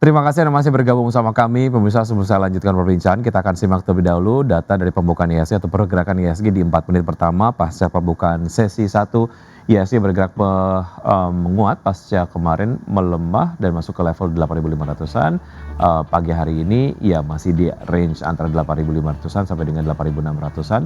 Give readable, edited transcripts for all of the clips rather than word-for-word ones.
Terima kasih Anda masih bergabung sama kami. Pemirsa, sebelum saya lanjutkan perbincangan, kita akan simak terlebih dahulu data dari pembukaan IHSG atau pergerakan IHSG di 4 menit pertama pasca pembukaan sesi 1. IHSG bergerak menguat pasca kemarin melemah dan masuk ke level 8.500-an. Pagi hari ini ya masih di range antara 8.500-an sampai dengan 8.600-an.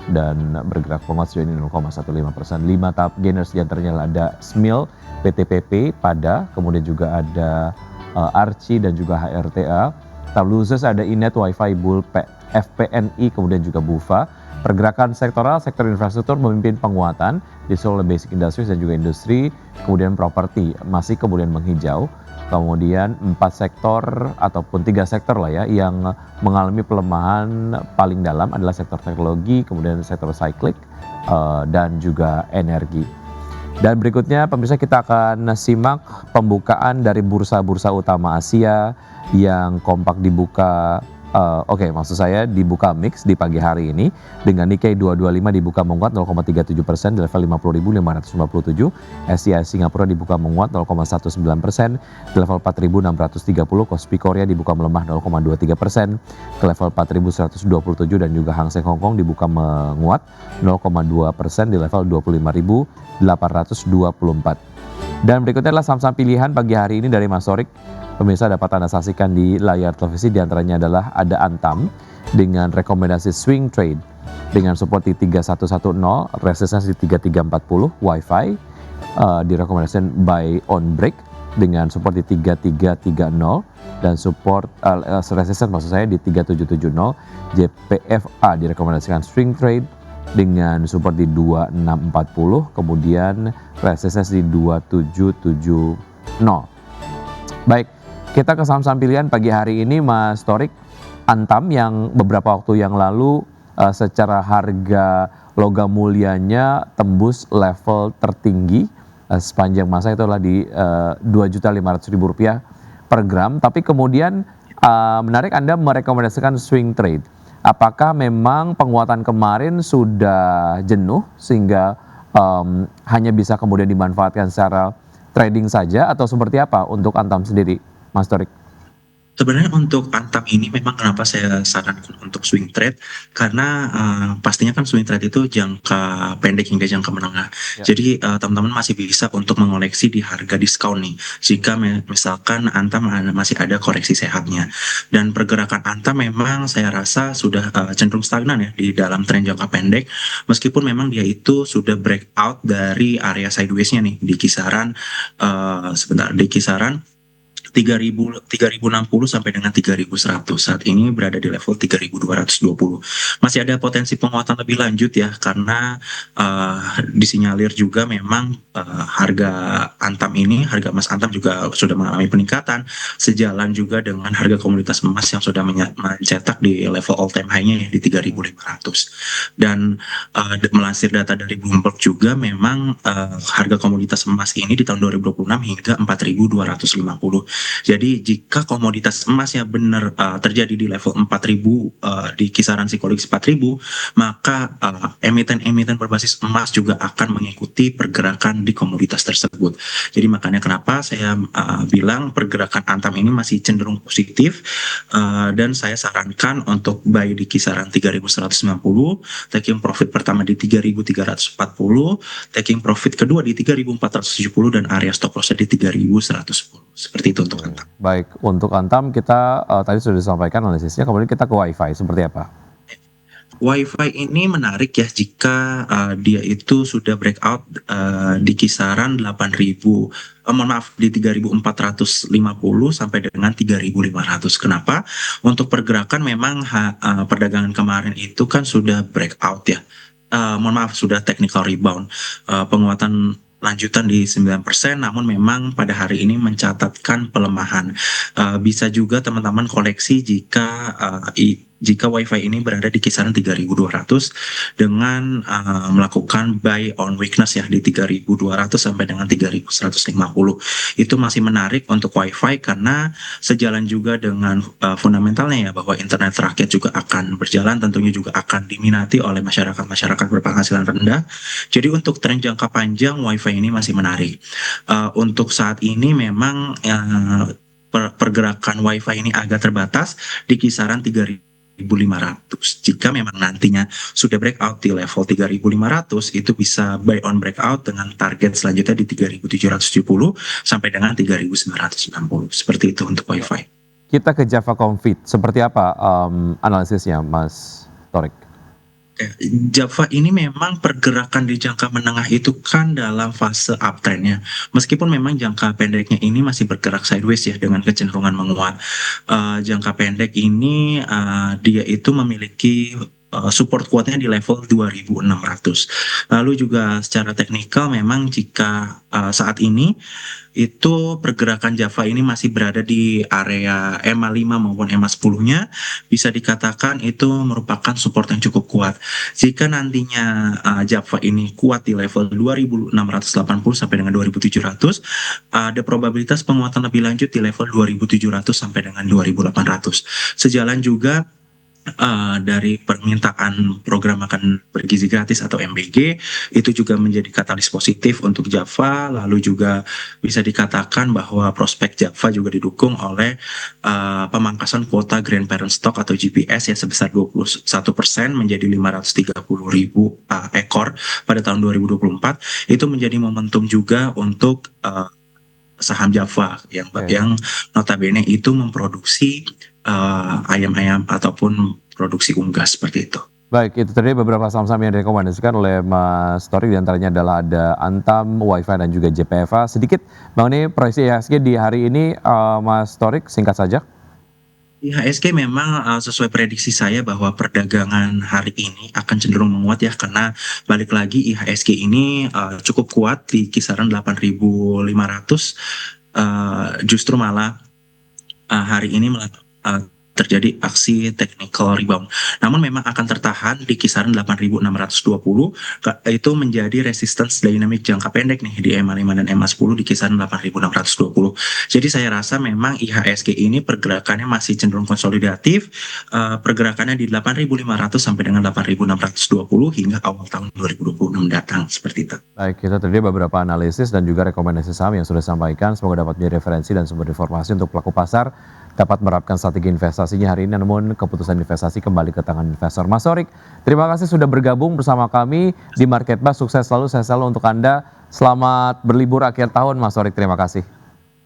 Dan bergerak penguat sejauh ini 0,15%. 5 tahap gainers diantaranya ada SMIL, PTPP, PADA, kemudian juga ada Arci dan juga HRTA. Tahap losers ada Inet, Wi-Fi, Bull, FPNI, kemudian juga Bufa. Pergerakan sektoral, sektor infrastruktur memimpin penguatan, disusul oleh basic industries dan juga industri, kemudian properti masih kemudian menghijau. Kemudian 4 sektor ataupun 3 sektor lah ya yang mengalami pelemahan paling dalam adalah sektor teknologi, kemudian sektor cyclic dan juga energi. Dan berikutnya pemirsa, kita akan simak pembukaan dari bursa-bursa utama Asia yang kompak dibuka. Maksud saya dibuka mix di pagi hari ini dengan Nikkei 225 dibuka menguat 0,37% di level 50.557. SCI Singapura dibuka menguat 0,19% di level 4.630. Kospi Korea dibuka melemah 0,23% ke level 4.127 dan juga Hang Seng Hong Kong dibuka menguat 0,2% di level 25.824. Dan berikutnya adalah saham-saham pilihan pagi hari ini dari Mas Sorik. Pemirsa dapat Anda saksikan di layar televisi, diantaranya adalah ada Antam dengan rekomendasi swing trade dengan support di 3110, resistance di 3340, Wi-Fi direkomendasikan buy on break dengan support di 3330 dan support resistance maksud saya di 3770. JPFA direkomendasikan swing trade dengan support di 2640, kemudian resistance di 2770. Baik, kita ke saham-saham pilihan pagi hari ini Mas Torik. Antam yang beberapa waktu yang lalu secara harga logam mulianya tembus level tertinggi sepanjang masa, itu adalah di Rp2.500.000 per gram. Tapi kemudian menarik Anda merekomendasikan swing trade. Apakah memang penguatan kemarin sudah jenuh sehingga hanya bisa kemudian dimanfaatkan secara trading saja atau seperti apa untuk Antam sendiri, Mas Torik? Sebenarnya untuk Antam ini memang kenapa saya sarankan untuk swing trade, karena pastinya kan swing trade itu jangka pendek hingga jangka menengah. Ya. Jadi teman-teman masih bisa untuk mengoleksi di harga diskon nih. Jika misalkan Antam masih ada koreksi sehatnya. Dan pergerakan Antam memang saya rasa sudah cenderung stagnan ya di dalam tren jangka pendek. Meskipun memang dia itu sudah breakout dari area sideways-nya nih di kisaran di kisaran 3.060 sampai dengan 3.100. Saat ini berada di level 3.220. Masih ada potensi penguatan lebih lanjut ya, karena disinyalir juga memang harga Antam ini, harga emas Antam juga sudah mengalami peningkatan, sejalan juga dengan harga komoditas emas yang sudah mencetak di level all time high-nya ya, di 3.500. Dan melansir data dari Bloomberg juga memang harga komoditas emas ini di tahun 2026 hingga 4.250. Jadi jika komoditas emasnya benar terjadi di level 4.000, di kisaran psikologis 4.000, maka emiten-emiten berbasis emas juga akan mengikuti pergerakan di komoditas tersebut. Jadi makanya kenapa saya bilang pergerakan Antam ini masih cenderung positif, dan saya sarankan untuk buy di kisaran 3.190, taking profit pertama di 3.340, taking profit kedua di 3.470 dan area stop loss di 3.110. Seperti itu untuk Antam. Baik, untuk Antam kita tadi sudah disampaikan analisisnya, kemudian kita ke Wi-Fi seperti apa? Wi-Fi ini menarik ya jika dia itu sudah breakout di kisaran 8.000, di 3.450 sampai dengan 3.500. Kenapa? Untuk pergerakan memang perdagangan kemarin itu kan sudah breakout ya. Sudah technical rebound. Penguatan lanjutan di 9%, namun memang pada hari ini mencatatkan pelemahan. Bisa juga teman-teman koleksi jika Wi-Fi ini berada di kisaran 3.200 dengan melakukan buy on weakness ya di 3.200 sampai dengan 3.150. Itu masih menarik untuk Wi-Fi karena sejalan juga dengan fundamentalnya ya, bahwa internet rakyat juga akan berjalan, tentunya juga akan diminati oleh masyarakat berpenghasilan rendah. Jadi untuk tren jangka panjang Wi-Fi ini masih menarik. Untuk saat ini memang pergerakan WiFi ini agak terbatas di kisaran 3.500. Jika memang nantinya sudah breakout di level 3.500, itu bisa buy on breakout dengan target selanjutnya di 3.770 sampai dengan 3.990. Seperti itu untuk WiFi. Kita ke Java Confit, seperti apa analisisnya Mas Torik? Java ini memang pergerakan di jangka menengah itu kan dalam fase uptrendnya. Meskipun memang jangka pendeknya ini masih bergerak sideways ya dengan kecenderungan menguat. Jangka pendek ini dia itu memiliki support kuatnya di level 2.600. Lalu juga secara teknikal memang jika saat ini itu pergerakan Java ini masih berada di area EMA 5 maupun EMA 10-nya, bisa dikatakan itu merupakan support yang cukup kuat. Jika nantinya Java ini kuat di level 2.680 sampai dengan 2.700, ada probabilitas penguatan lebih lanjut di level 2.700 sampai dengan 2.800. Sejalan juga dari permintaan program makan bergizi gratis atau MBG, itu juga menjadi katalis positif untuk Java. Lalu juga bisa dikatakan bahwa prospek Java juga didukung oleh pemangkasan kuota Grandparent Stock atau GPS ya sebesar 21% menjadi 530.000 ekor pada tahun 2024. Itu menjadi momentum juga untuk saham Java yang notabene itu memproduksi ayam-ayam ataupun produksi unggas seperti itu. Baik, itu tadi beberapa saham-saham yang direkomendasikan oleh Mas Torik, diantaranya adalah ada Antam, WiFi dan juga JPFA. Sedikit mengenai proyeksi IHSG di hari ini, Mas Torik, singkat saja. IHSG memang sesuai prediksi saya bahwa perdagangan hari ini akan cenderung menguat ya, karena balik lagi IHSG ini cukup kuat di kisaran 8.500, justru malah hari ini terjadi aksi technical rebound. Namun memang akan tertahan di kisaran 8.620, itu menjadi resistance dynamic jangka pendek nih di EMA 5 dan EMA 10 di kisaran 8.620. Jadi saya rasa memang IHSG ini pergerakannya masih cenderung konsolidatif, pergerakannya di 8.500 sampai dengan 8.620 hingga awal tahun 2026 mendatang, seperti itu. Baik, kita tadi beberapa analisis dan juga rekomendasi saham yang sudah disampaikan. Semoga dapat menjadi referensi dan sumber informasi untuk pelaku pasar dapat menerapkan strategi investasinya hari ini, namun keputusan investasi kembali ke tangan investor. Mas Torik, terima kasih sudah bergabung bersama kami di Market Buzz. Sukses selalu, saya selalu untuk Anda. Selamat berlibur akhir tahun, Mas Torik. Terima kasih.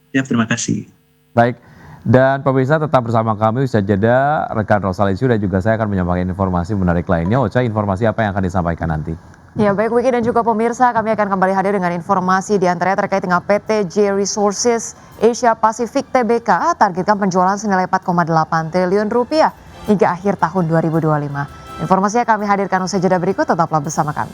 Ya, terima kasih. Baik, dan pemirsa tetap bersama kami. Usai jeda, rekan Rosalinsu dan juga saya akan menyampaikan informasi menarik lainnya. Ocha, informasi apa yang akan disampaikan nanti? Ya baik Wiki dan juga pemirsa, kami akan kembali hadir dengan informasi diantaranya terkait dengan PT J Resources Asia Pacific Tbk targetkan penjualan senilai 4,8 triliun rupiah hingga akhir tahun 2025. Informasinya kami hadirkan usai jeda berikut, tetaplah bersama kami.